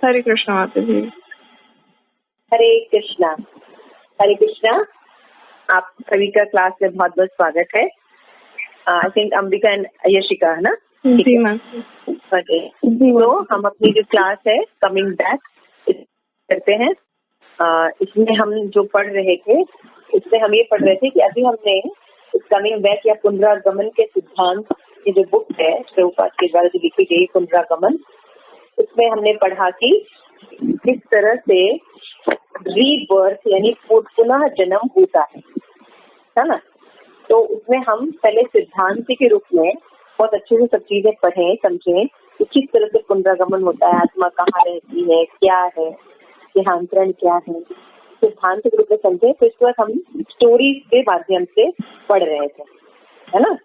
हरे कृष्णा माता जी। हरे कृष्णा। हरे कृष्णा। आप सभी का क्लास में बहुत बहुत स्वागत है। I think Ambika and Yashika है ना? जी मैम। ओके, तो हम अपनी जो क्लास है कमिंग बैक करते हैं। इसमें हम जो पढ़ रहे थे, इसमें हम ये पढ़ रहे थे कि अभी हमने कमिंग बैक या पुनरागमन के सिद्धांत की जो बुक है प्रभुपाद के द्वारा जो लिखी गई पुनरागमन, उसमें हमने पढ़ा कि किस तरह से रीबर्थ यानी पुनः जन्म होता है ना? तो उसमें हम पहले सिद्धांत के रूप में बहुत अच्छे से सब चीजें पढ़ें, समझें कि किस तरह से पुनरागमन होता है, आत्मा कहाँ रहती है, क्या है, देहांतरण क्या है, सिद्धांत के रूप में समझे। तो इसके बाद हम स्टोरी के माध्यम से पढ़ रहे थे, है ना?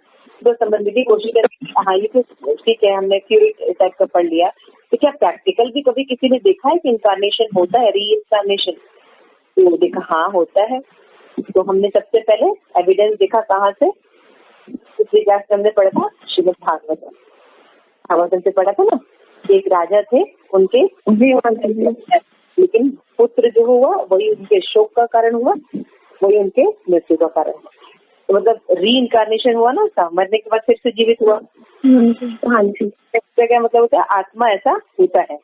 तो समझने की कोशिश करें। हाँ, ये तो ठीक है, हमने थ्योरी टाइप का पढ़ लिया। तो क्या प्रैक्टिकल भी कभी किसी ने देखा है कि इंकारनेशन होता है, री इंकारनेशन? तो देखा हाँ होता है। तो हमने सबसे पहले एविडेंस देखा कहाँ से? पिछली क्लास में हमने पढ़ा था श्रीमद् भागवतम से पढ़ा था ना। एक राजा थे, उनके लेकिन पुत्र जो हुआ वही उनके शोक का कारण हुआ, वही उनके मृत्यु का कारण हुआ। तो मतलब री इंकारनेशन हुआ ना, उसका मरने के बाद फिर से जीवित हुआ। हाँ जी। इसका क्या मतलब होता है? आत्मा ऐसा होता है।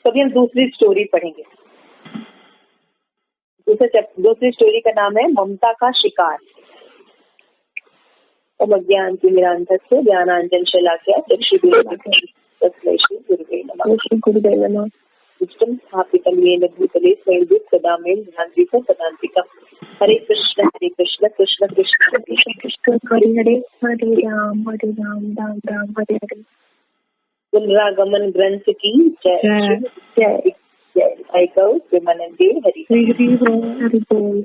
तभी हम दूसरी स्टोरी पढ़ेंगे। दूसरी स्टोरी का नाम है ममता का शिकार। ज्ञान की निरांतस्य ज्ञानांजन शलाक्या गुरुदेव नमः। उत्तम स्थापितम येन भूतले स्वयं सदा में ध्यानदीपं पदान्तिकम्। हरे कृष्ण कृष्ण कृष्ण कृष्ण हरे हरे, हरे राम राम राम हरे हरे। पुनरागमन ग्रंथ की जय जय जय। प्रेमानंदे हरि हरि बोल।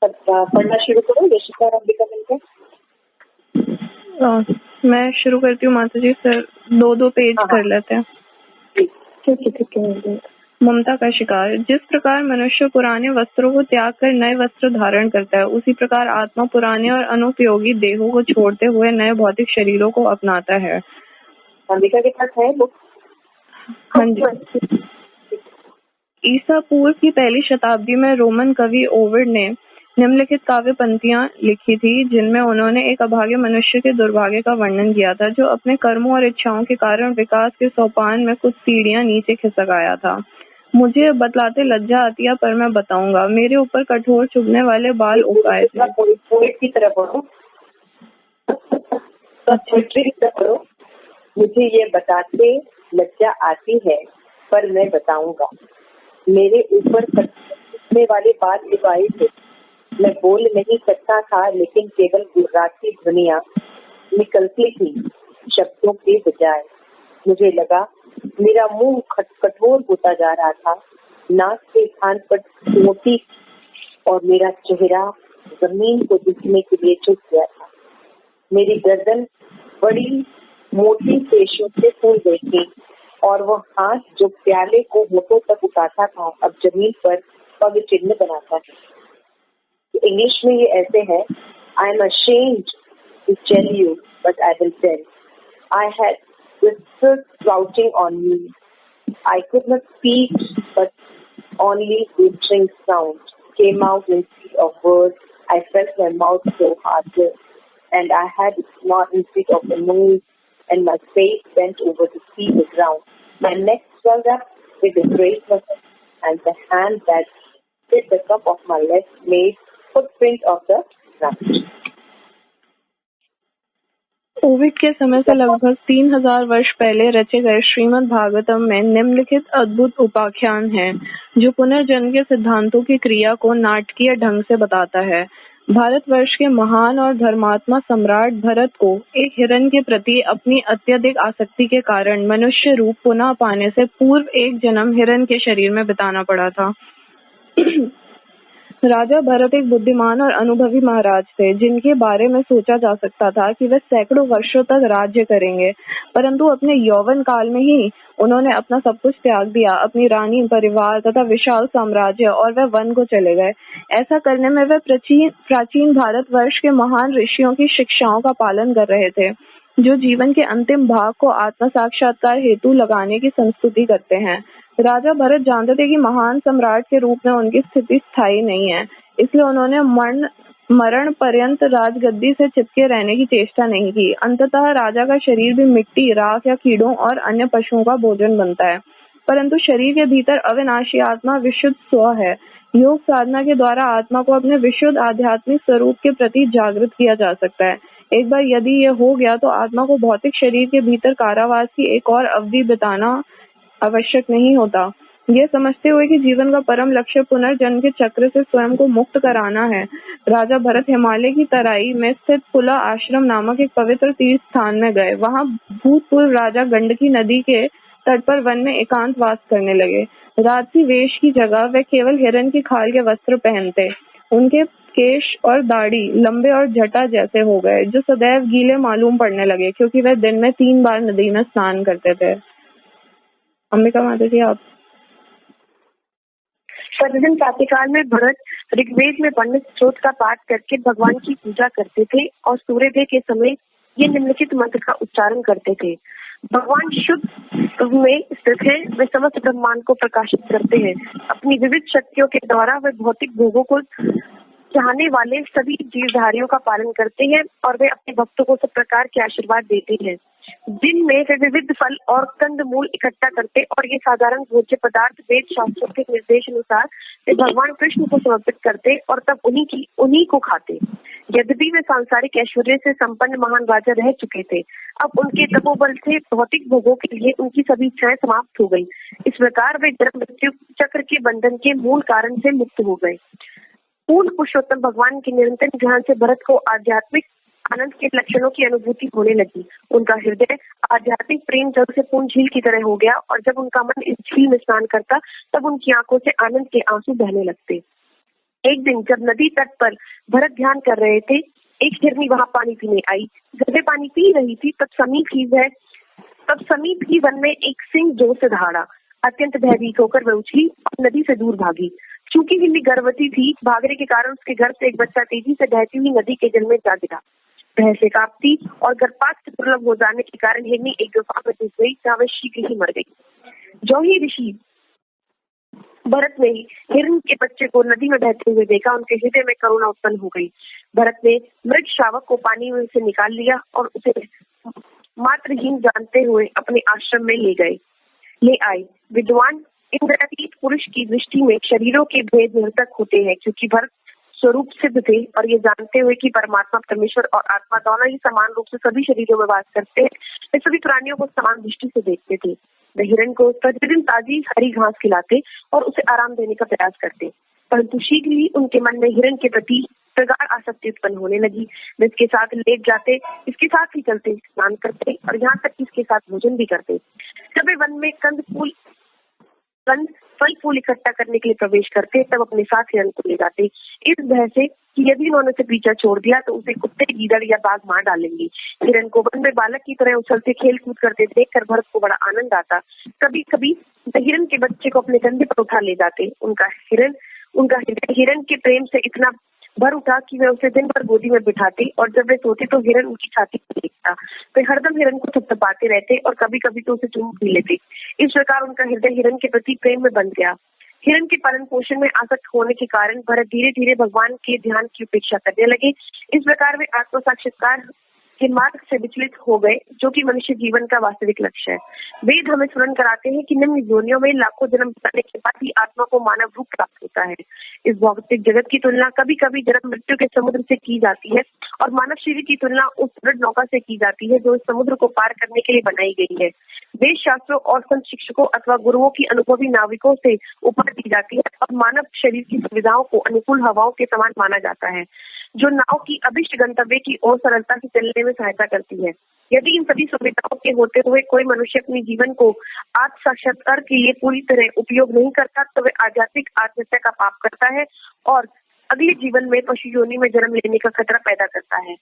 पढ़ना शुरू करो यशिका और अंबिका मिलकर। मैं शुरू करती हूँ माता जी। सर दो पेज कर लेते हैं। ठीक है। ममता का शिकार। जिस प्रकार मनुष्य पुराने वस्त्रों को त्याग कर नए वस्त्र धारण करता है, उसी प्रकार आत्मा पुराने और अनुपयोगी देहों को छोड़ते हुए नए भौतिक शरीरों को अपनाता है। अंबिका के पास है बुक? हाँ जी। ईसा पूर्व की पहली शताब्दी में रोमन कवि ओविड ने निम्नलिखित काव्य पंक्तियां लिखी थी, जिनमें उन्होंने एक अभागे मनुष्य के दुर्भाग्य का वर्णन किया था, जो अपने कर्मों और इच्छाओं के कारण विकास के सोपान में कुछ सीढ़ियां नीचे खिसक आया था। मुझे बतलाते लज्जा आती है, पर मैं बताऊंगा। मेरे ऊपर कठोर चुभने वाले बाल उगाए थे। पोएट की तरफ पढ़ो, पोएट्री की तरफ पढ़ो। मुझे ये बताते लज्जा आती है, पर मैं बताऊंगा। मेरे ऊपर कटने वाले बाल उगाए थे। मैं बोल नहीं सकता था, लेकिन केवल गुर्राती ध्वनियां निकलती थी शब्दों के बजाय। मुझे लगा मेरा मुंह कठोर होता जा रहा था, नाक के स्थान पर मोटी, और मेरा चेहरा जमीन को दिखने के लिए झुक गया था। मेरी गर्दन बड़ी मोटी पेशियों से फूल गई थी, और वह हाथ जो प्याले को होठों तक उठाता था, अब जमीन पर पग चिन्ह बनाता है। इंग्लिश में ये ऐसे है, I am ashamed to tell you, but I will tell. I had whiskers sprouting on me. I could not speak, but only whistling sound came out instead of words. I felt my mouth so hard, and I had a snort instead of a nose, and my face bent over to see the ground. My neck swelled up with a great muscle, and the hand that hit the cup of my left made footprint of the ground. Ovid के समय से लगभग 3000 वर्ष पहले रचे गए श्रीमद् भागवतम में निम्नलिखित अद्भुत उपाख्यान है, जो पुनर्जन्म के सिद्धांतों की क्रिया को नाटकीय ढंग से बताता है। भारतवर्ष के महान और धर्मात्मा सम्राट भरत को एक हिरण के प्रति अपनी अत्यधिक आसक्ति के कारण मनुष्य रूप पुनः पाने से पूर्व एक जन्म हिरण के शरीर में बिताना पड़ा था। राजा भरत एक बुद्धिमान और अनुभवी महाराज थे, जिनके बारे में सोचा जा सकता था कि वे सैकड़ों वर्षों तक राज्य करेंगे, परंतु अपने यौवन काल में ही उन्होंने अपना सब कुछ त्याग दिया, अपनी रानी, परिवार तथा विशाल साम्राज्य, और वे वन को चले गए। ऐसा करने में वे प्राचीन भारतवर्ष के महान ऋषियों की शिक्षाओं का पालन कर रहे थे। जो जीवन के अंतिम भाग को आत्म साक्षात्कार हेतु लगाने की संस्तुति करते हैं। राजा भरत जानते थे कि महान सम्राट के रूप में उनकी स्थिति स्थायी नहीं है, इसलिए उन्होंने मरण पर्यंत राजगद्दी से चिपके रहने की चेष्टा नहीं की। अंततः राजा का शरीर भी मिट्टी, राख या कीड़ों और अन्य पशुओं का भोजन बनता है, परंतु शरीर के भीतर अविनाशी आत्मा विशुद्ध स्व है। योग साधना के द्वारा आत्मा को अपने विशुद्ध आध्यात्मिक स्वरूप के प्रति जागृत किया जा सकता है। एक बार यदि ये हो गया तो आत्मा को भौतिक शरीर के भीतर कारावास की एक और अवधि बिताना आवश्यक नहीं होता। ये समझते हुए कि जीवन का परम लक्ष्य पुनर्जन्म के चक्र से स्वयं को मुक्त कराना है, राजा भरत हिमालय की तराई में स्थित पुला आश्रम नामक एक पवित्र तीर्थ स्थान में गए। वहां भूतपूर्व राजा गंडकी नदी के तट पर वन में एकांत वास करने लगे। राजसी वेश की जगह वे केवल हिरण की खाल के वस्त्र पहनते। उनके केश और दाढ़ी लंबे और जटा जैसे हो गए, जो सदैव गीले मालूम पड़ने लगे, क्योंकि वे दिन में 3 बार नदी में स्नान करते थे। अंबिका माता जी, आप। सर्वजन प्रातःकाल में भरत ऋग्वेद में वर्णित स्रोत का पाठ करके भगवान की पूजा करते थे और सूर्योदय के समय ये निम्नलिखित मंत्र का उच्चारण करते थे। भगवान शुद्ध में स्थित है, वे समस्त ब्रह्मांड को प्रकाशित करते हैं। अपनी विविध शक्तियों के द्वारा वे भौतिक भोगों को चाहने वाले सभी जीवधारियों का पालन करते हैं और वे अपने भक्तों को सब प्रकार के आशीर्वाद देते हैं। दिन में वे विविध फल और कंद मूल इकट्ठा करते और ये साधारण भोज्य पदार्थ वेद शास्त्रों के निर्देश अनुसार वे भगवान कृष्ण को समर्पित करते और तब उन्हीं को खाते। यद्यपि वे सांसारिक ऐश्वर्य से संपन्न महान राजा रह चुके थे, अब उनके तपोबल से भौतिक भोगों के लिए उनकी सभी इच्छाएं समाप्त हो गई। इस प्रकार वे जन्म मृत्यु चक्र के बंधन के मूल कारण से मुक्त हो गए। पूर्ण पुरुषोत्तम भगवान के निरंतर ध्यान से भरत को आध्यात्मिक आनंद के लक्षणों की अनुभूति होने लगी। उनका हृदय आध्यात्मिक प्रेम जल से पूर्ण झील की तरह हो गया और जब उनका मन इस झील में स्नान करता तब उनकी आंखों से आनंद के आंसू बहने लगते। एक दिन जब नदी तट पर भरत ध्यान कर रहे थे, एक हिरनी वहां पानी पीने आई। जब वे पानी पी रही थी तब समीप ही वन में एक सिंह जोर से दहाड़ा। अत्यंत भयभीत होकर वह उछली और नदी से दूर भागी। चूंकि हिरनी गर्भवती थी, भागने के कारण उसके गर्भ से एक बच्चा तेजी से बहती हुई नदी के जल में जा गिरा। भय से कांपती और गर्भपात से दुर्लभ हो जाने के कारण हिरनी एक गुफा में घुस गई, जहाँ वह शीघ्र ही मर गई। जो ही ऋषि भरत ने हिरण के बच्चे को नदी में बहते हुए देखा, उनके हृदय में करुणा उत्पन्न हो गई। भरत ने मृत शावक को पानी में से निकाल लिया और उसे मातृहीन जानते हुए अपने आश्रम में ले आए। विद्वान इंद्रियातीत पुरुष की दृष्टि में शरीरों के भेद निरर्थक होते हैं, क्योंकि भरत स्वरूप सिद्ध थे और ये जानते हुए कि परमात्मा परमेश्वर और आत्मा दोनों ही समान रूप से सभी शरीरों में वास करते हैं, वे सभी प्राणियों को समान दृष्टि से देखते थे। वे हिरण को प्रतिदिन ताजी हरी घास खिलाते और उसे आराम देने का प्रयास करते, परंतु शीघ्र ही उनके मन में हिरण के प्रति प्रगाढ़ आसक्ति उत्पन्न होने लगी। वे इसके साथ लेट जाते, इसके साथ ही चलते, स्नान करते और यहाँ तक कि इसके साथ भोजन भी करते। जब वे वन में फल फूल इकट्ठा करने के लिए प्रवेश करते तब अपने साथ हिरण को ले जाते, इस भय से कि यदि उन्होंने उसे पीछा छोड़ दिया तो उसे कुत्ते, गीदड़ या बाघ मार डालेंगे। हिरण को वन में बालक की तरह उछलते खेल कूद करते देखकर भरत को बड़ा आनंद आता। कभी कभी हिरण के बच्चे को अपने कंधे पर उठा ले जाते। उनका हृदय हिरण के प्रेम से इतना भर उठा कि वे उसे दिन भर गोदी में बिठाते और जब वे सोते तो हिरण उनकी छाती पर लेटता। वे हरदम हिरण को थपथपाते रहते और कभी कभी तो उसे चूम भी लेते। इस प्रकार उनका हृदय हिरण के प्रति प्रेम में बन गया। हिरण के पालन पोषण में आसक्त होने के कारण भरत धीरे धीरे भगवान के ध्यान की उपेक्षा करने लगे। इस प्रकार वे आत्म साक्षात्कार के मार्ग से विचलित हो गए, जो कि मनुष्य जीवन का वास्तविक लक्ष्य है। वेद हमें स्मरण कराते हैं कि निम्न योनियों में लाखों जन्म बिताने के बाद ही आत्मा को मानव रूप प्राप्त होता है। इस भौतिक जगत की तुलना कभी कभी जन्म मृत्यु के समुद्र से की जाती है और मानव शरीर की तुलना उस दृढ़ नौका से की जाती है जो इस समुद्र को पार करने के लिए बनाई गई है। वेद शास्त्रों और संत शिक्षकों अथवा गुरुओं की अनुभवी नाविकों से ऊपर दी जाती है और मानव शरीर की सुविधाओं को अनुकूल हवाओं के समान माना जाता है, जो नाव की अभिष्ट गंतव्य की ओर सरलता से चलने में सहायता करती है। यदि इन सभी सुविधाओं के होते हुए कोई मनुष्य अपने जीवन को आत्म साक्षात्कार के लिए पूरी तरह उपयोग नहीं करता तो वह आध्यात्मिक आत्महत्या का पाप करता है और अगले जीवन में पशु योनि में जन्म लेने का खतरा पैदा करता है।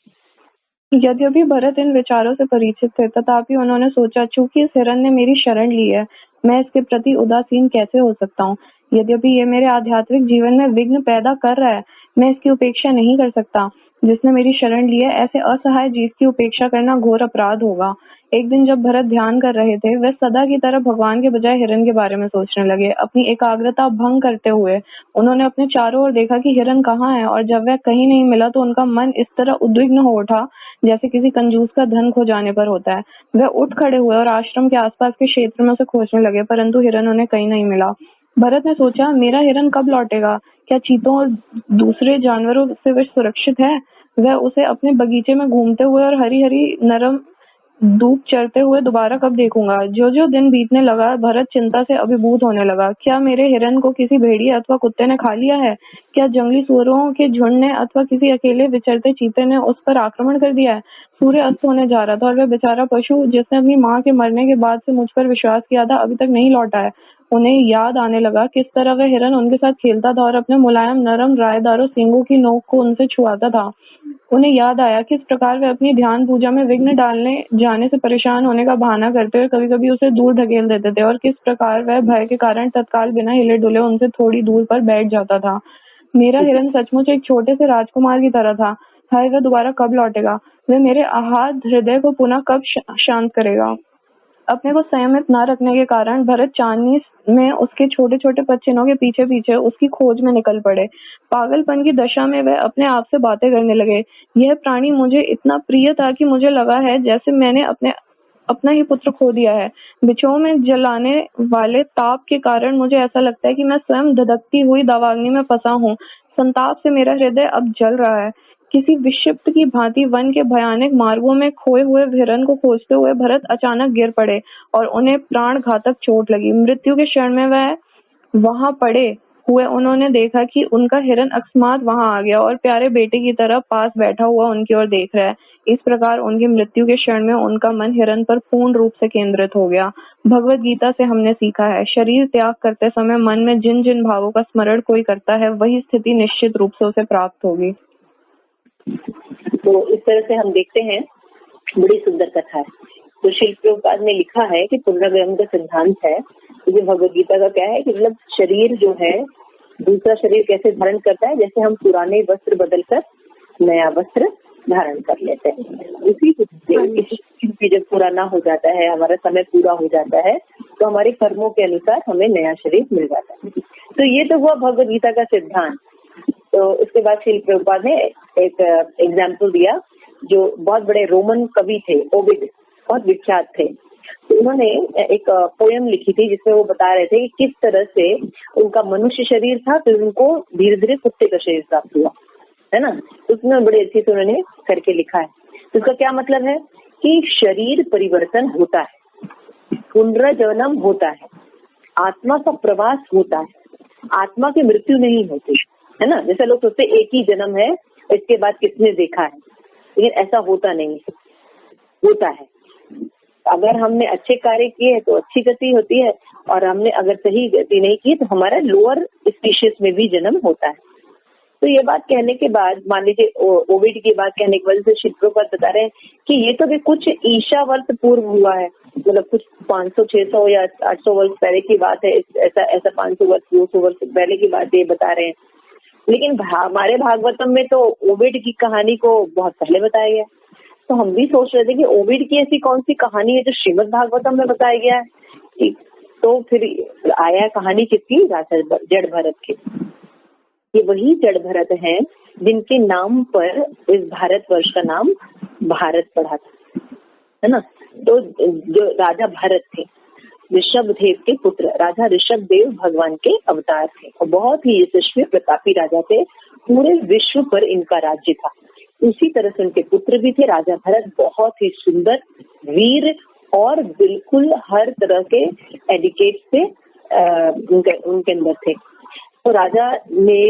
यद्यपि भरत इन विचारों से परिचित थे, तथापि उन्होंने सोचा, चूंकि इस हिरण ने मेरी शरण ली है, मैं इसके प्रति उदासीन कैसे हो सकता हूँ। यद्यपि ये मेरे आध्यात्मिक जीवन में विघ्न पैदा कर रहा है, मैं इसकी उपेक्षा नहीं कर सकता। जिसने मेरी शरण ली है, ऐसे असहाय जीव की उपेक्षा करना घोर अपराध होगा। एक दिन जब भरत ध्यान कर रहे थे, वे सदा की तरह भगवान के बजाय हिरण के बारे में सोचने लगे। अपनी एकाग्रता भंग करते हुए उन्होंने अपने चारों ओर देखा कि हिरण कहाँ है, और जब वह कहीं नहीं मिला तो उनका मन इस तरह उद्विग्न हो उठा जैसे किसी कंजूस का धन खो जाने पर होता है। वह उठ खड़े हुए और आश्रम के आसपास के क्षेत्र में उसे खोजने लगे, परंतु हिरण उन्हें कहीं नहीं मिला। भरत ने सोचा, मेरा हिरण कब लौटेगा? क्या चीतों और दूसरे जानवरों से वह सुरक्षित है? वह उसे अपने बगीचे में घूमते हुए और हरी हरी नरम धूप चढ़ते हुए दोबारा कब देखूंगा? जो जो दिन बीतने लगा, भरत चिंता से अभिभूत होने लगा। क्या मेरे हिरण को किसी भेड़िए अथवा कुत्ते ने खा लिया है? क्या जंगली सुअरों के झुंड ने अथवा किसी अकेले विचरते चीते ने उस पर आक्रमण कर दिया है? सूर्य अस्त होने जा रहा था और वह बेचारा पशु, जिसने अपनी माँ के मरने के बाद से मुझ पर विश्वास किया था, अभी तक नहीं लौटा है। उन्हें याद आने लगा किस तरह वह हिरण उनके साथ खेलता था और अपने मुलायम नरम रायदारों सींगों की नोक को उनसे छुआता था। उन्हें याद आया किस प्रकार वे अपनी ध्यान पूजा में विघ्न डालने जाने से परेशान होने का बहाना करते हुए कभी-कभी उसे दूर धकेल देते थे, और किस प्रकार वह भय के कारण तत्काल बिना हिले डुले उनसे थोड़ी दूर पर बैठ जाता था। मेरा हिरण सचमुच एक छोटे से राजकुमार की तरह था। हाय, वह दोबारा कब लौटेगा? वह मेरे आहाद हृदय को पुनः कब शांत करेगा? अपने को संयमित न रखने के कारण भरत चांदनी में उसके छोटे छोटे पक्षियों के पीछे पीछे उसकी खोज में निकल पड़े। पागलपन की दशा में वह अपने आप से बातें करने लगे। यह प्राणी मुझे इतना प्रिय था कि मुझे लगा है जैसे मैंने अपना ही पुत्र खो दिया है। बिछुओं में जलाने वाले ताप के कारण मुझे ऐसा लगता है कि मैं स्वयं धधकती हुई दावाग्नि में फंसा हूँ। संताप से मेरा हृदय अब जल रहा है। किसी विक्षिप्त की भांति वन के भयानक मार्गों में खोए हुए हिरण को खोजते हुए भरत अचानक गिर पड़े और उन्हें प्राण घातक चोट लगी। मृत्यु के क्षण में वह वहां पड़े हुए उन्होंने देखा कि उनका हिरण अकस्मात वहां आ गया और प्यारे बेटे की तरह पास बैठा हुआ उनकी ओर देख रहा है। इस प्रकार उनकी मृत्यु के क्षण में उनका मन हिरण पर पूर्ण रूप से केंद्रित हो गया। भगवत गीता से हमने सीखा है, शरीर त्याग करते समय मन में जिन जिन भावों का स्मरण कोई करता है, वही स्थिति निश्चित रूप से उसे प्राप्त होगी। तो इस तरह से हम देखते हैं, बड़ी सुंदर कथा है। तो शिल प्रभुपाद ने लिखा है कि पुनर्जन्म का सिद्धांत है। ये भगवद गीता का क्या है कि मतलब शरीर जो है दूसरा शरीर कैसे धारण करता है, जैसे हम पुराने वस्त्र बदलकर नया वस्त्र धारण कर लेते हैं, उसी से जब पुराना हो जाता है, हमारा समय पूरा हो जाता है, तो हमारे कर्मों के अनुसार हमें नया शरीर मिल जाता है। तो ये तो हुआ भगवद गीता का सिद्धांत। तो उसके बाद शिल प्रभुपाद ने एक एग्जाम्पल दिया। जो बहुत बड़े रोमन कवि थे, ओविड, बहुत विख्यात थे। तो उन्होंने एक पोयम लिखी थी जिसमें वो बता रहे थे कि किस तरह से उनका मनुष्य शरीर था, फिर उनको धीरे धीरे कुत्ते का शरीर प्राप्त हुआ, है ना। उसमें बड़े अच्छे से उन्होंने करके लिखा है। तो इसका क्या मतलब है कि शरीर परिवर्तन होता है, पुनर्जन्म होता है, आत्मा का प्रवास होता है, आत्मा की मृत्यु नहीं होती है ना। जैसे लोग सोचते एक ही जन्म है, इसके बाद किसने देखा है, लेकिन ऐसा होता नहीं है, होता है। अगर हमने अच्छे कार्य किए तो अच्छी गति होती है, और हमने अगर सही गति नहीं की तो हमारा लोअर स्पीशीज में भी जन्म होता है। तो ये बात कहने के बाद, मान लीजिए ओविड की बात कहने की वजह से शिल प्रभुपाद बता रहे हैं कि ये तो भी कुछ ईशा वर्ष पूर्व हुआ है, मतलब कुछ 500, 600 या 800 वर्ष पहले की बात है। ऐसा 500 वर्ष, 200 वर्ष पहले की बात ये बता रहे हैं। लेकिन हमारे भागवतम में तो ओविड की कहानी को बहुत पहले बताया गया। तो हम भी सोच रहे थे कि ओविड की ऐसी कौन सी कहानी है जो श्रीमद् भागवतम में बताया गया है। तो फिर आया कहानी किसकी, राजा जड़ भरत की। ये वही जड़ भरत हैं जिनके नाम पर इस भारतवर्ष का नाम भारत पड़ा था, है ना। तो जो राजा भरत थे, ऋषभ देव के पुत्र, राजा ऋषभ देव भगवान के अवतार थे और बहुत ही यशस्वी प्रतापी राजा थे। पूरे विश्व पर इनका राज्य था। उसी तरह से उनके पुत्र भी थे। राजा भरत बहुत ही सुंदर, वीर और बिल्कुल हर तरह के एडिकेट से उनके अंदर थे। तो राजा ने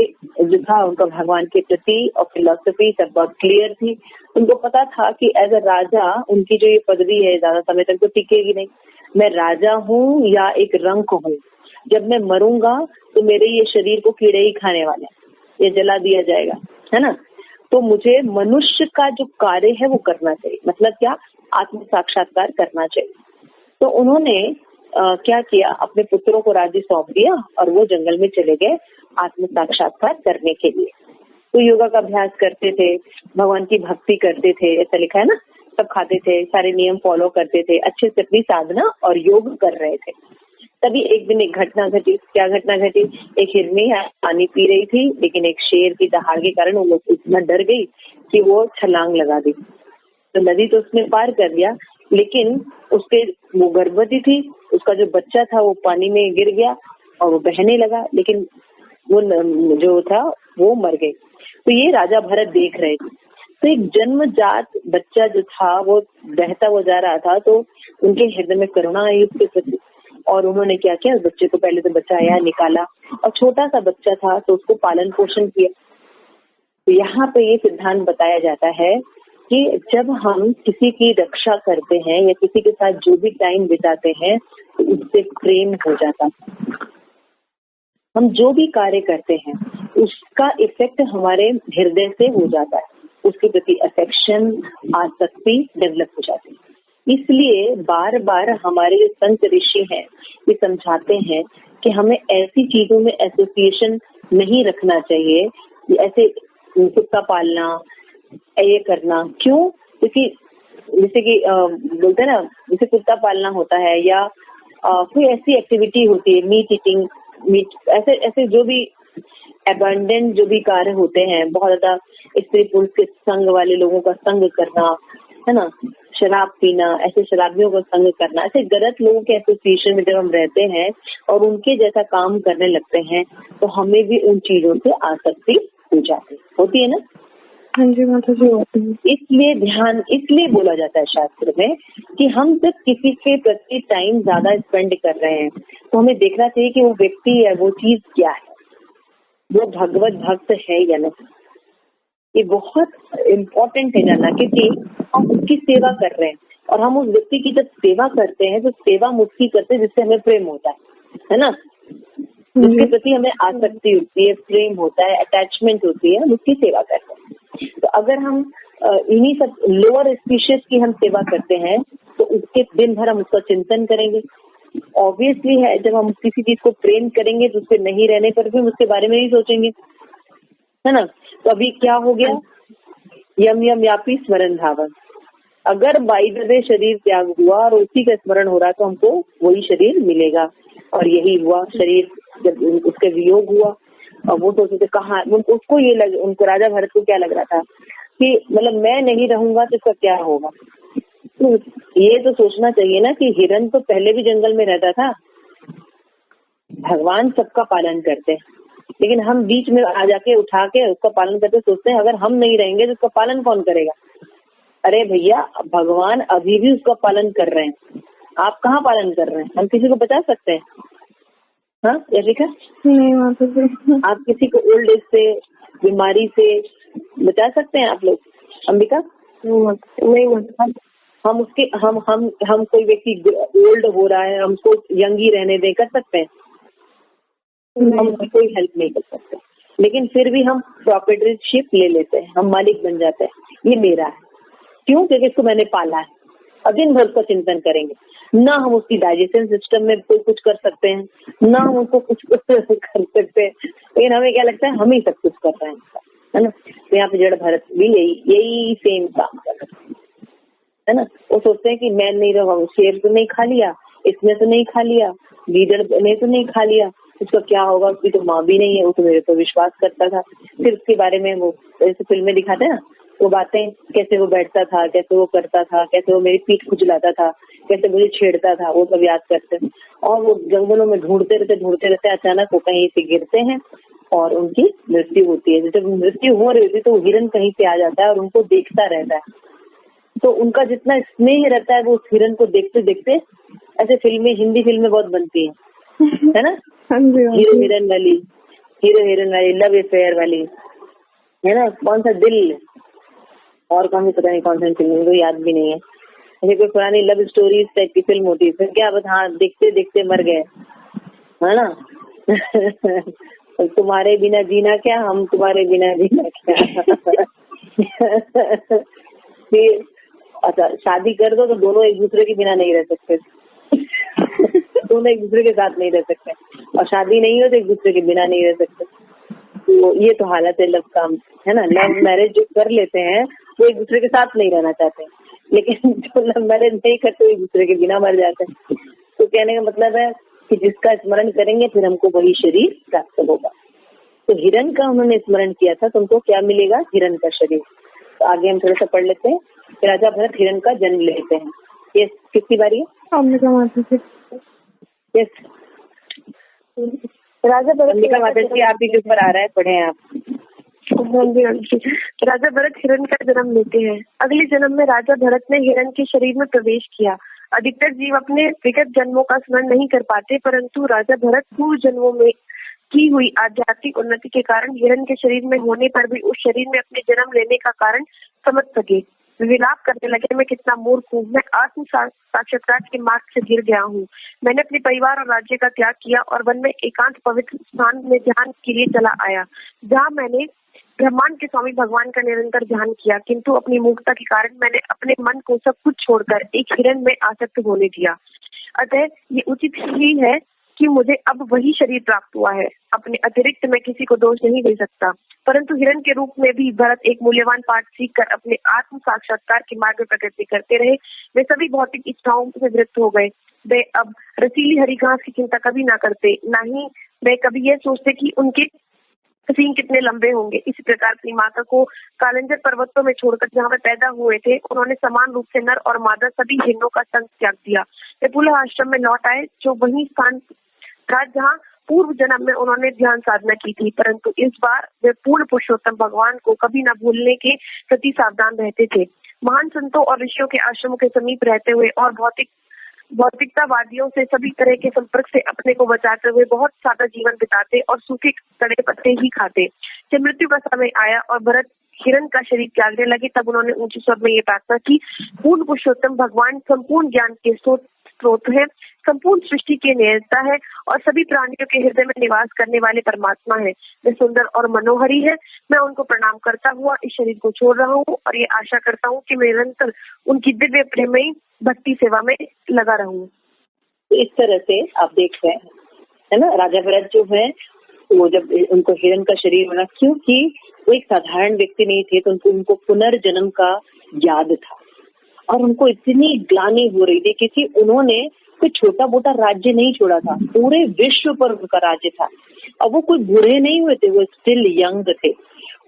जो था उनका भगवान के प्रति और फिलॉसफी सब बहुत क्लियर थी। उनको पता था कि एज अ राजा उनकी जो ये पदवी है ज्यादा समय तक तो टिकेगी नहीं। मैं राजा हूँ या एक रंक हूँ, जब मैं मरूंगा तो मेरे ये शरीर को कीड़े ही खाने वाले, ये जला दिया जाएगा, है ना। तो मुझे मनुष्य का जो कार्य है वो करना चाहिए, मतलब क्या, आत्म साक्षात्कार करना चाहिए। तो उन्होंने क्या किया, अपने पुत्रों को राज्य सौंप दिया और वो जंगल में चले गए आत्म साक्षात्कार करने के लिए। तो योगा का अभ्यास करते थे, भगवान की भक्ति करते थे, ऐसा लिखा है ना। सब खाते थे, सारे नियम फॉलो करते थे, अच्छे से अपनी साधना और योग कर रहे थे। तभी एक दिन एक घटना घटी। क्या घटना घटी? एक हिरनी पानी पी रही थी, लेकिन एक शेर की दहाड़ के कारण वो लोग इतना डर गई कि वो छलांग लगा दी। तो नदी तो उसने पार कर लिया, लेकिन उसके वो गर्भवती थी, उसका जो बच्चा था वो पानी में गिर गया और वो बहने लगा, लेकिन वो जो था वो मर गई। तो ये राजा भरत देख रहे थे। तो एक जन्मजात बच्चा जो था वो बहता हुआ जा रहा था, तो उनके हृदय में करुणा आई उसके प्रति, और उन्होंने क्या किया, उस बच्चे को पहले तो बचाया, निकाला, और छोटा सा बच्चा था तो उसको पालन पोषण किया। तो यहाँ पे ये सिद्धांत बताया जाता है कि जब हम किसी की रक्षा करते हैं या किसी के साथ जो भी टाइम बिताते हैं तो उससे प्रेम हो जाता है। हम जो भी कार्य करते हैं उसका इफेक्ट हमारे हृदय से हो जाता है, उसके प्रति अफेक्शन, आसक्ति डेवलप हो जाती है। इसलिए बार बार हमारे जो संत ऋषि हैं ये समझाते हैं कि हमें ऐसी चीजों में एसोसिएशन नहीं रखना चाहिए, ऐसे कुत्ता पालना, ये करना। क्यों? क्योंकि जैसे कि बोलते हैं ना, जैसे कुत्ता पालना होता है या कोई ऐसी एक्टिविटी होती है, मीट ईटिंग, ऐसे ऐसे जो भी अबंडेंट जो भी कार्य होते हैं, बहुत ज्यादा स्त्री पुरुष के संग वाले लोगों का संग करना, है ना, शराब पीना, ऐसे शराबियों का संग करना, ऐसे गलत लोगों के एसोसिएशन में जब हम रहते हैं और उनके जैसा काम करने लगते हैं तो हमें भी उन चीजों से आसक्ति हो जाती होती है ना। हाँ जी माता जी, होती है। इसलिए बोला जाता है शास्त्र में कि हम जब किसी के प्रति टाइम ज्यादा स्पेंड कर रहे हैं तो हमें देखना चाहिए कि वो व्यक्ति या वो चीज क्या है, वो भगवत भक्त है या नहीं। ये बहुत इम्पोर्टेंट है जानना, क्योंकि हम उसकी सेवा कर रहे हैं और हम उस व्यक्ति की जब सेवा करते हैं तो सेवा उसकी करते हैं जिससे हमें प्रेम होता है ना, जिसके प्रति हमें आसक्ति होती है, प्रेम होता है, अटैचमेंट होती है, हम उसकी सेवा करते हैं। तो अगर हम इन्हीं सब लोअर स्पीशीज की हम सेवा करते हैं तो उसके दिन भर हम उसका चिंतन करेंगे। ऑब्वियसली है, जब हम किसी चीज को प्रेम करेंगे तो उसके नहीं रहने पर भी हम उसके बारे में ही सोचेंगे, है ना। तो अभी क्या हो गया, यम यम यापी स्मरण धावन। अगर बाई द वे शरीर त्याग हुआ और उसी का स्मरण हो रहा तो हमको वही शरीर मिलेगा। और यही हुआ, शरीर जब उसका वियोग हुआ और वो सोचते कहाँ, उसको ये उनको राजा भरत को क्या लग रहा था कि मतलब मैं नहीं रहूंगा तो इसका क्या होगा। तो ये तो सोचना चाहिए ना कि हिरन तो पहले भी जंगल में रहता था, भगवान सबका पालन करते हैं, लेकिन हम बीच में आ जाके उठा के उसका पालन करते सोचते हैं अगर हम नहीं रहेंगे तो उसका पालन कौन करेगा। अरे भैया, भगवान अभी भी उसका पालन कर रहे हैं, आप कहाँ पालन कर रहे हैं। हम किसी को बचा सकते हैं? हाँ यशिका, नहीं माता जी। आप किसी को ओल्ड एज से, बीमारी से बचा सकते हैं आप लोग? अंबिका नहीं। हम उसके हम कोई व्यक्ति ओल्ड हो रहा है, हम उसको यंग ही रहने दें, कर सकते हैं? हम उसकी कोई हेल्प नहीं कर सकते, लेकिन फिर भी हम प्रॉपर्टीशिप ले लेते हैं, हम मालिक बन जाते हैं, ये मेरा है। क्यों? क्योंकि इसको मैंने पाला है। और दिन भर उसका चिंतन करेंगे, ना हम उसकी डाइजेशन सिस्टम में कोई कुछ कर सकते हैं, ना हम उसको कुछ कर सकते हैं, लेकिन हमें क्या लगता है हम ही सब कुछ कर रहे हैं, है ना। तो यहाँ पे जड़ भरत भी यही सेम काम कर रहे है ना। वो सोचते हैं कि मैं नहीं रहूंगा, शेर तो नहीं खा लिया, इसने तो नहीं खा लिया, गीदड़ ने तो नहीं खा लिया, उसका क्या होगा, उसकी तो माँ भी नहीं है, वो तो मेरे पर विश्वास करता था। फिर उसके बारे में वो जैसे फिल्म में दिखाते हैं ना, वो बातें, कैसे वो बैठता था, कैसे वो करता था, कैसे वो मेरी पीठ खुजलाता था, कैसे मुझे छेड़ता था, वो सब याद करते हैं। और वो जंगलों में ढूंढते रहते अचानक वो कहीं से गिरते हैं और उनकी मृत्यु होती है। जब मृत्यु हो रही होती तो वो हिरन कहीं से आ जाता है और उनको देखता रहता है। तो उनका जितना स्नेह रहता है वो उस हिरन को देखते देखते, ऐसे फिल्में, हिंदी फिल्में बहुत बनती है ना, हीरो हिरन वाली, लव अफेयर वाली, है ना। कौन सा दिल और कौन सी, पता नहीं कौन सी फिल्म, मुझे याद भी नहीं है। ऐसे कोई पुरानी लव स्टोरी टाइप की फिल्म होती है, फिर क्या बस हाँ देखते देखते मर गए, है ना। तुम्हारे बिना जीना क्या, हम तुम्हारे बिना जीना क्या। फिर अच्छा शादी कर दो तो दोनों एक दूसरे के बिना नहीं रह सकते। दोनों एक दूसरे के साथ नहीं रह सकते, और शादी नहीं हो तो एक दूसरे के बिना नहीं रह सकते। तो ये तो हालत है लव का, है ना। लव मैरिज जो कर लेते हैं वो एक दूसरे के साथ नहीं रहना चाहते, लेकिन जो लव मैरिज नहीं करते वो एक दूसरे के बिना मर जाते हैं। तो कहने का मतलब है कि जिसका स्मरण करेंगे फिर हमको वही शरीर प्राप्त होगा। तो हिरण का उन्होंने स्मरण किया था, तो उनको क्या मिलेगा? हिरण का शरीर। तो आगे हम थोड़ा सा पढ़ लेते हैं। राजा भरत हिरण का जन्म लेते हैं। ये किसकी बारी है? यस, राजा अंबिका माता जी आप ही के ऊपर आ रहा है, पढ़े आप। राजा भरत हिरण का जन्म लेते हैं। अगले जन्म में राजा भरत ने हिरण के शरीर में प्रवेश किया। अधिकतर जीव अपने विगत जन्मों का स्मरण नहीं कर पाते, परंतु राजा भरत पूर्व जन्मों में की हुई आध्यात्मिक उन्नति के कारण हिरण के शरीर में होने पर भी उस शरीर में अपने जन्म लेने का कारण समझ सके। विलाप करने लगे, मैं कितना मूर्ख हूँ, मैं आत्म साक्षात्कार के मार्ग से गिर गया हूँ। मैंने अपने परिवार और राज्य का त्याग किया और वन में एकांत पवित्र स्थान में ध्यान के लिए चला आया, जहाँ मैंने ब्रह्मांड के स्वामी भगवान का निरंतर ध्यान किया, किंतु अपनी मूर्खता के कारण मैंने अपने मन को सब कुछ छोड़कर एक हिरण में आसक्त होने दिया। अतः ये उचित ही है कि मुझे अब वही शरीर प्राप्त हुआ है। अपने अतिरिक्त मैं किसी को दोष नहीं दे सकता, परंतु हिरण के रूप में भी भरत एक मूल्यवान पाठ सीखकर अपने आत्म साक्षात्कार के मार्ग में प्रगति करते रहे। वे सभी भौतिक इच्छाओं से विरक्त हो गए। वे अब रसीली हरी घास की चिंता कभी ना करते, ना ही वे कभी यह सोचते कि उनके सींग कितने लंबे होंगे। इसी प्रकार अपनी माता को कालंजर पर्वतों में छोड़कर जहाँ वे पैदा हुए थे, उन्होंने समान रूप से नर और मादा सभी हिरणों का संग त्याग दिया। वे पुनः आश्रम में लौट आए, जो वही स्थान था जहाँ पूर्व जन्म में उन्होंने ध्यान साधना की थी, परंतु इस बार वे पूर्ण पुरुषोत्तम भगवान को कभी न भूलने के प्रति सावधान रहते थे। महान संतों और ऋषियों के आश्रमों के समीप रहते हुए और भौतिकतावादियों से सभी तरह के संपर्क से अपने को बचाते हुए बहुत सादा जीवन बिताते और सूखे सड़े पत्ते ही खाते। जब मृत्यु का समय आया और भरत हिरण का शरीर त्यागने लगे, तब उन्होंने ऊंचे स्वर में ये प्रार्थना की, पूर्ण पुरुषोत्तम भगवान संपूर्ण ज्ञान के स्रोत है, संपूर्ण सृष्टि के नियंता है और सभी प्राणियों के हृदय में निवास करने वाले परमात्मा है। वे सुंदर और मनोहरी है। मैं उनको प्रणाम करता हुआ इस शरीर को छोड़ रहा हूँ और ये आशा करता हूँ कि मैं निरंतर उनकी दिव्य प्रेमयी भक्ति सेवा में लगा रहूं। इस तरह से आप देख रहे हैं, है ना। राजा भरत जो है वो जब उनको हिरण का शरीर बना, क्योंकि वो एक साधारण व्यक्ति नहीं थे, तो उनको पुनर्जन्म का याद था और उनको इतनी ग्लानि हो रही थी क्योंकि उन्होंने कोई छोटा मोटा राज्य नहीं छोड़ा था, पूरे विश्व पर उनका राज्य था। और वो कोई बूढ़े नहीं हुए थे, वो स्टिल यंग थे।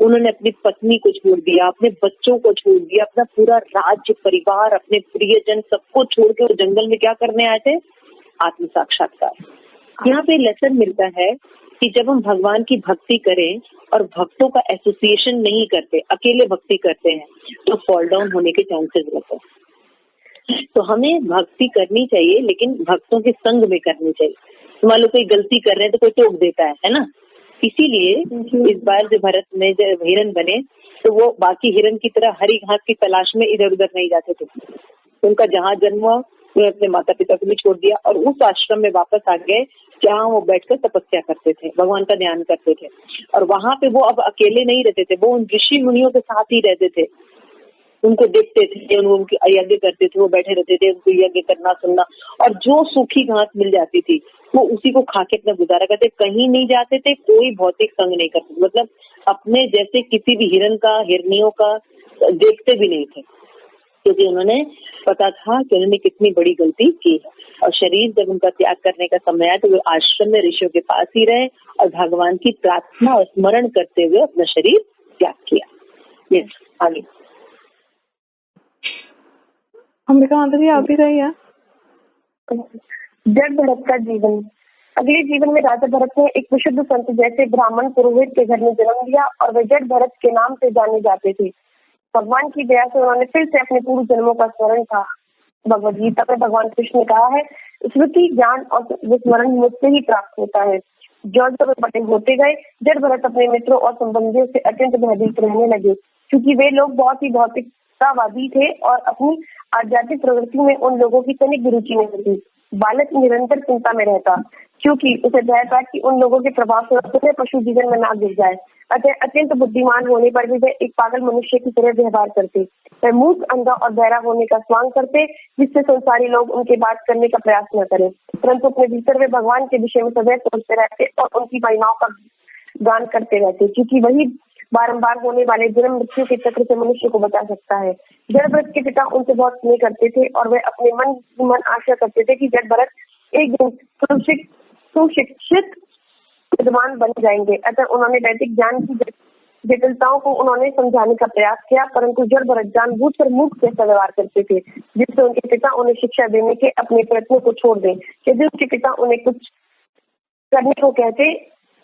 उन्होंने अपनी पत्नी को छोड़ दिया, अपने बच्चों को छोड़ दिया, अपना पूरा राज्य परिवार, अपने प्रियजन सबको छोड़ के वो जंगल में क्या करने आए थे? आत्म साक्षात्कार। यहाँ पे लेसन मिलता है कि जब हम भगवान की भक्ति करें और भक्तों का एसोसिएशन नहीं करते, अकेले भक्ति करते हैं, तो फॉल डाउन होने के चांसेस रहते हैं। तो हमें भक्ति करनी चाहिए, लेकिन भक्तों के संग में करनी चाहिए। मान लो कोई गलती कर रहे हैं तो कोई टोक देता है ना। इसीलिए इस बार जो भरत में जब हिरण बने, तो वो बाकी हिरण की तरह हरी घास की तलाश में इधर उधर नहीं जाते थे। उनका जहाँ जन्म हुआ उन्होंने अपने माता पिता को भी छोड़ दिया और उस आश्रम में वापस आ गए जहाँ वो बैठकर तपस्या करते थे, भगवान का ध्यान करते थे। और वहां पे वो अब अकेले नहीं रहते थे, वो उन ऋषि मुनियों के साथ ही रहते थे। उनको देखते थे, उनकी यज्ञ करते थे, वो बैठे रहते थे, उनको यज्ञ करना सुनना, और जो सूखी घास मिल जाती थी वो उसी को खा के अपना गुजारा करते। कहीं नहीं जाते थे, कोई भौतिक संग नहीं करते, मतलब अपने जैसे किसी भी हिरण का, हिरनियों का देखते भी नहीं थे, क्योंकि उन्होंने पता था कि उन्होंने कितनी बड़ी गलती की है। और शरीर जब उनका त्याग करने का समय आया तो वो आश्रम में ऋषियों के पास ही रहे और भगवान की प्रार्थना और स्मरण करते हुए अपना शरीर त्याग किया। यस, आगे अंबिका माता जी आप ही कहिए। जड़ भरत का जीवन। अगले जीवन में राजा भरत ने एक विशुद्ध संत जैसे ब्राह्मण पुरोहित के घर में जन्म लिया और वे जड़ भरत के नाम से जाने जाते थे। भगवान की दया से उन्होंने फिर से अपने पूर्व जन्मों का स्मरण था। भगवद गीता में भगवान कृष्ण ने कहा है, स्मृति, ज्ञान और विस्मरण मुझसे ही प्राप्त होता है। जो वे बड़े होते गए, जड़ भरत अपने मित्रों और संबंधियों से अत्यंत भयभीत रहने लगे, क्योंकि वे लोग बहुत ही भौतिकतावादी थे और अपनी आध्यात्मिक प्रवृत्ति में उन लोगों की तनिक रुचि नहीं थी। बालक निरंतर चिंता में रहता, क्योंकि उसे भय था कि उन लोगों के प्रभाव से पूरे पशु जीवन में ना गिर जाए। अतः अत्यंत बुद्धिमान होने पर भी वे एक पागल मनुष्य की तरह व्यवहार करते। वे मूर्ख, अंधा और बहरा होने का स्वांग करते, जिससे संसारी लोग उनके बात करने का प्रयास न करें, परंतु अपने भीतर वे भगवान के विषय में सदैव सोचते रहते और उनकी महिमाओं का गान करते रहते, क्योंकि वही बारंबार होने वाले जन्म मृत्यु के चक्र से मनुष्य को बचा सकता है। जड़ भरत के पिता उनसे बहुत स्नेह करते थे और वे अपने मन आशा करते थे कि जड़ भरत एक दिन सुशिक्षित विद्वान बन जाएंगे। अतः उन्होंने वैदिक ज्ञान की जटिलताओं को उन्होंने समझाने का प्रयास किया, परंतु जड़ भरत जानबूझकर मूर्ख जैसा व्यवहार करते थे, जिससे उनके पिता उन्हें शिक्षा देने के अपने प्रयत्नों को छोड़ दें। यदि उनके पिता उन्हें कुछ करने को कहते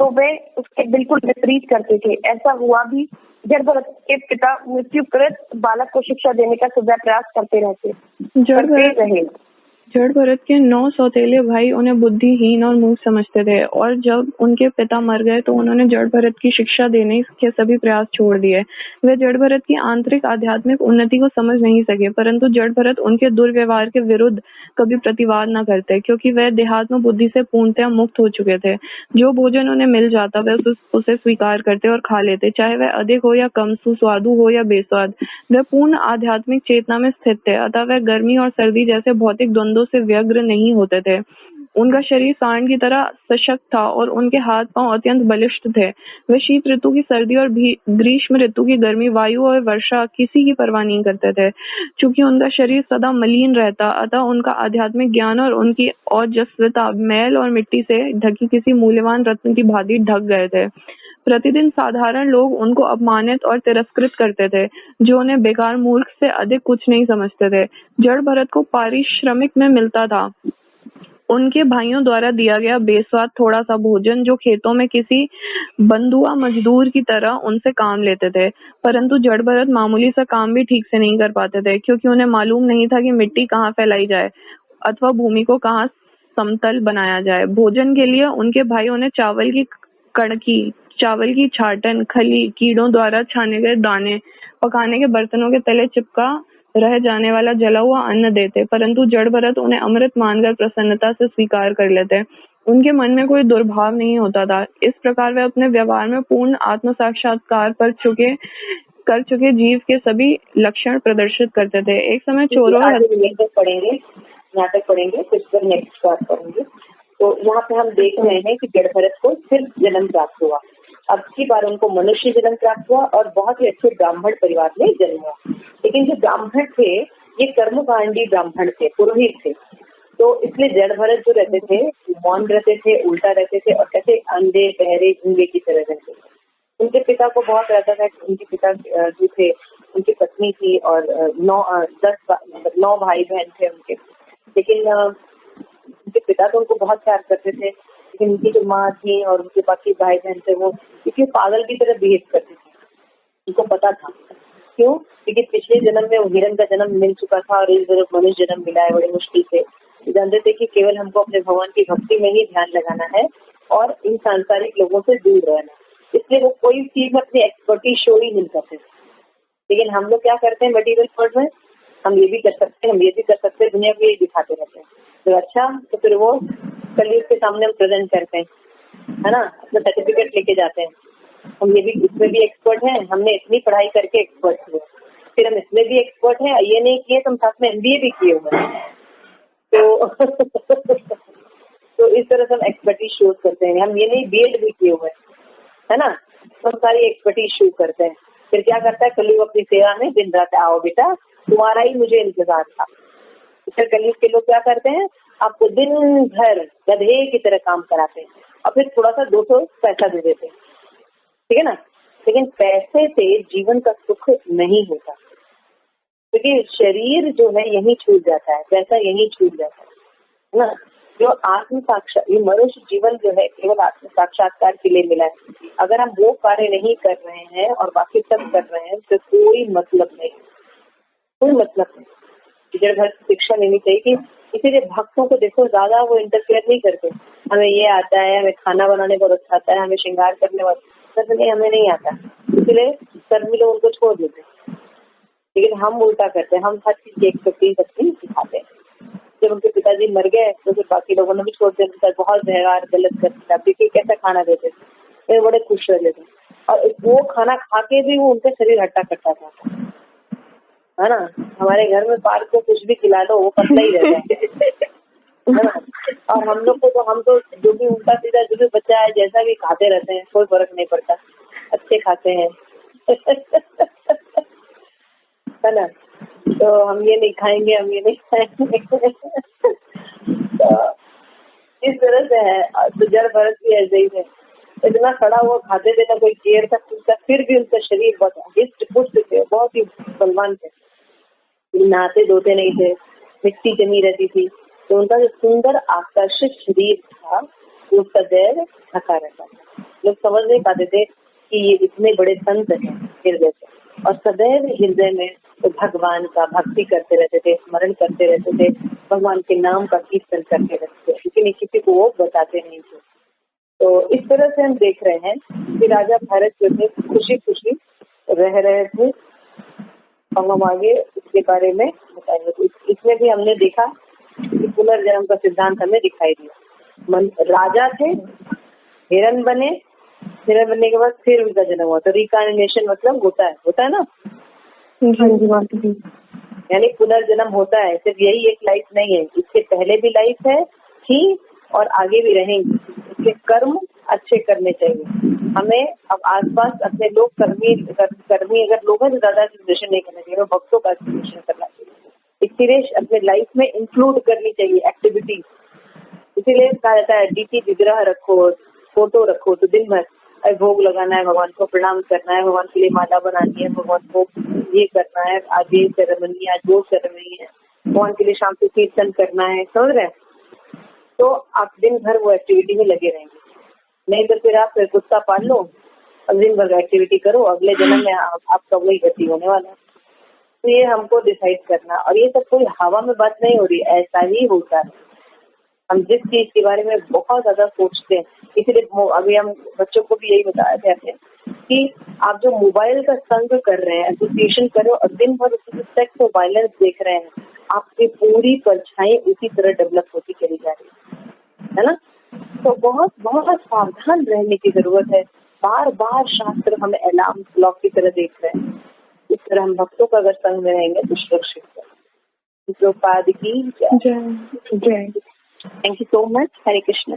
तो वे उसके बिल्कुल विपरीत करते थे। ऐसा हुआ भी। जड़ भरत के पिता मृत्युकृत बालक को शिक्षा देने का सदा प्रयास करते रहे। जड़ भरत के 9 सौतेले भाई उन्हें बुद्धिहीन और मूर्ख समझते थे और जब उनके पिता मर गए तो उन्होंने जड़ भरत की शिक्षा देने के सभी प्रयास छोड़ दिए। वे जड़ भरत की आंतरिक आध्यात्मिक उन्नति को समझ नहीं सके, परंतु जड़ भरत उनके दुर्व्यवहार के विरुद्ध कभी प्रतिवाद न करते, क्योंकि वे देहात्म बुद्धि से पूर्णतः मुक्त हो चुके थे। जो भोजन उन्हें मिल जाता वे उसे स्वीकार करते और खा लेते, चाहे वह अधिक हो या कम, सुस्वादु हो या बेस्वाद। वे पूर्ण आध्यात्मिक चेतना में स्थित थे, अतः वे गर्मी और सर्दी जैसे भौतिक द्वंद्वों से व्यग्र नहीं होते थे। उनका शरीर सांड की तरह सशक्त था और उनके हाथ पांव अत्यंत बलिष्ठ थे। वे शीत ऋतु की सर्दी और ग्रीष्म ऋतु की गर्मी, वायु और वर्षा किसी की परवाह नहीं करते थे। चूंकि उनका शरीर सदा मलिन रहता, अतः उनका आध्यात्मिक ज्ञान और उनकी ओजस्विता मैल और मिट्टी से ढकी किसी मूल्यवान रत्न की भांति ढक गए थे। प्रतिदिन साधारण लोग उनको अपमानित और तिरस्कृत करते थे, जो उन्हें बेकार मूर्ख से अधिक कुछ नहीं समझते थे। जड़ भरत को पारिश्रमिक में मिलता था उनके भाइयों द्वारा दिया गया बेस्वाद थोड़ा सा भोजन, जो खेतों में किसी बंधुआ मजदूर की तरह उनसे काम लेते थे। परंतु जड़ भरत मामूली सा काम भी ठीक से नहीं कर पाते थे, क्योंकि उन्हें मालूम नहीं था कि मिट्टी कहाँ फैलाई जाए अथवा भूमि को कहाँ समतल बनाया जाए। भोजन के लिए उनके भाई उन्हें चावल की कड़की, चावल की छाटन, खली, कीड़ों द्वारा छाने गए दाने, पकाने के बर्तनों के तले चिपका रह जाने वाला जला हुआ अन्न देते, परंतु जड़ भरत उन्हें अमृत मानकर प्रसन्नता से स्वीकार कर लेते। उनके मन में कोई दुर्भाव नहीं होता था। इस प्रकार वे अपने व्यवहार में पूर्ण आत्म साक्षात्कार कर चुके जीव के सभी लक्षण प्रदर्शित करते थे। एक समय चोरों यहाँ तक पढ़ेंगे फिर पर नेक्स्ट बात करेंगे। तो यहाँ पे हम देख रहे हैं कि जड़ भरत को सिर्फ जन्म प्राप्त हुआ, अब की बार उनको मनुष्य जन्म प्राप्त हुआ और बहुत ही अच्छे ब्राह्मण परिवार में जन्म हुआ। लेकिन जो ब्राह्मण थे ये कर्मकांडी ब्राह्मण थे, पुरोहित थे, तो इसलिए जड़ भरत जो रहते थे मौन रहते थे, उल्टा रहते थे और कैसे अंधे बहरे गूंगे की तरह रहते थे। उनके पिता को बहुत रहता था कि उनके पिता जो थे उनकी पत्नी थी और 9 भाई बहन थे उनके, लेकिन उनके पिता तो उनको बहुत प्यार करते थे, लेकिन उनकी जो माँ थी और उनके बाकी भाई बहन थे वो क्योंकि पागल की तरह बिहेव करते थे। उनको पता था क्यों, क्योंकि पिछले जन्म में हिरण का जन्म मिल चुका था और इस जन्म मनुष्य जन्म मिला है बड़ी मुश्किल से। जानते थे कि केवल हमको अपने भगवान की भक्ति में ही ध्यान लगाना है और इन सांसारिक लोगों से दूर रहना, इसलिए वो कोई चीज में अपनी एक्सपर्टीज शो ही नहीं करते। लेकिन हम लोग क्या करते हैं मटेरियल वर्ल्ड में, हम ये भी कर सकते हैं, हम ये भी कर सकते हैं, दुनिया को ये दिखाते रहते हैं। तो अच्छा, तो फिर वो कलयुग के सामने हम प्रेजेंट करते हैं, है ना, अपना सर्टिफिकेट लेके जाते हैं, हम ये भी इसमें भी एक्सपर्ट हैं, हमने इतनी पढ़ाई करके एक्सपर्ट हुए, फिर हम इसमें भी एक्सपर्ट हैं, ये नहीं किए तो हम साथ में MBA भी किए हुए हैं। तो इस तरह से हम एक्सपर्टीज शो करते हैं। हम ये नहीं BEd भी किए हुए है ना, तो हम सारी एक्सपर्टीज शो करते हैं। फिर क्या करता है कलयुग अपनी सेवा में दिन रात, आओ बेटा तुम्हारा ही मुझे इंतजार था। फिर कलयुग के लोग क्या करते हैं, आपको दिन भर गधे की तरह काम कराते हैं और फिर थोड़ा सा 200 पैसा दे देते हैं, ठीक है ना। लेकिन पैसे से जीवन का सुख नहीं होता, क्योंकि शरीर जो है यही छूट जाता है, पैसा यही छूट जाता है ना। जो आत्म साक्षात, ये मनुष्य जीवन जो है केवल आत्म साक्षात्कार के लिए मिला है। अगर हम वो कार्य नहीं कर रहे हैं और बाकी सब कर रहे हैं तो कोई मतलब नहीं, कोई मतलब नहीं। जड़ भरत शिक्षा लेनी चाहिए कि इसीलिए भक्तों को देखो ज्यादा वो इंटरफेयर नहीं करते। हमें ये आता है, हमें खाना बनाने बहुत अच्छा आता है, हमें श्रृंगार करने बहुत, नहीं हमें नहीं आता, इसलिए कर्मी लोग उनको छोड़ देते। लेकिन हम उल्टा करते हैं, हम हर चीज की एक्सपर्टीज अपनी सिखाते हैं। जब उनके पिताजी मर गए तो फिर बाकी लोगों ने भी छोड़ दिया, बहुत व्यवहार गलत करता, देखिए कैसा खाना देते थे, बड़े खुश रहते थे और वो खाना खा के भी वो उनका शरीर हट्टा कट्टा था, है ना। हमारे घर में पार्क को कुछ भी खिला दो वो पतला ही रहता है ना। और हम लोग को तो हम तो जो भी उल्टा सीधा जो भी बच्चा चाय जैसा भी खाते रहते हैं, कोई फर्क नहीं पड़ता, अच्छे खाते हैं है ना। तो हम ये नहीं खाएंगे, हम ये नहीं खाएंगे तो इस तरह से है। तो जड़ भरत भी ऐसे ही है, इतना खड़ा हुआ खाते थे ना, कोई केयर था पूछता, फिर भी उनका शरीर बहुत हिस्ट पुष्ट थे, बहुत ही बलवान थे, नहाते धोते नहीं थे, मिट्टी जमी रहती थी, तो उनका जो सुंदर आकर्षक शरीर था वो सदैव ढका रहता था। लोग समझ नहीं पाते थे कि ये इतने बड़े संत हैं हृदय से, और सदैव हृदय में तो भगवान का भक्ति करते रहते थे, स्मरण करते रहते थे, भगवान के नाम का कीर्तन करते रहते थे, लेकिन किसी को वो बताते नहीं थे। तो इस तरह से हम देख रहे हैं कि राजा भरत जो थे खुशी खुशी रह रहे थे, और हम आगे इसके बारे में बताएंगे। तो इसमें भी हमने देखा कि पुनर्जन्म का सिद्धांत हमें दिखाई दिया। राजा थे, हिरण बने, हिरण बनने के बाद फिर उनका जन्म हुआ, तो रिकार्नेशन मतलब होता है ना। यानी पुनर्जन्म होता है, सिर्फ यही एक लाइफ नहीं है, इसके पहले भी लाइफ है थी और आगे भी रहेंगे। इसके कर्म अच्छे करने चाहिए हमें। अब आसपास अपने लोग कर्मी अगर लोग हैं तो ज्यादा एजुकेशन नहीं करना चाहिए, भक्तों का एजुकेशन करना चाहिए। इसीलिए अपने लाइफ में इंक्लूड करनी चाहिए एक्टिविटीज। इसीलिए कहा जाता है डीपी विग्रह रखो, फोटो रखो, तो दिन भर भोग लगाना है, भगवान को प्रणाम करना है, भगवान के लिए माला बनानी है, भगवान को ये करना है, आज ये सेरेमनी, आज वो सेरेमनी है, भगवान के लिए शाम को कीर्तन करना है, समझ रहे हैं। तो आप दिन भर वो एक्टिविटी में लगे रहेंगे, नहीं तो फिर आप कुत्ता पाल लो और दिन भर एक्टिविटी करो, अगले जन्म में आपका वही गति होने वाला है। तो ये हमको डिसाइड करना, और ये सब कोई हवा में बात नहीं हो रही, ऐसा ही होता है। हम जिस चीज के बारे में बहुत ज्यादा सोचते हैं, इसलिए अभी हम बच्चों को भी यही बताया जाते हैं कि आप जो मोबाइल का संग कर रहे हैं, एसोसिएशन कर रहे हो, और दिन भर उसी सेक्स और वायलेंस देख रहे हैं, आपकी पूरी परछाई उसी तरह डेवलप होती चली जा रही है ना। तो बहुत बहुत सावधान रहने की जरूरत है। बार बार शास्त्र हमें अलार्म क्लॉक की तरह देख रहे हैं। इस तरह हम भक्तों का अगर संग में रहेंगे तो सुरक्षित है। प्रभुपाद की जय। जय। Thank you so much. Hare Krishna.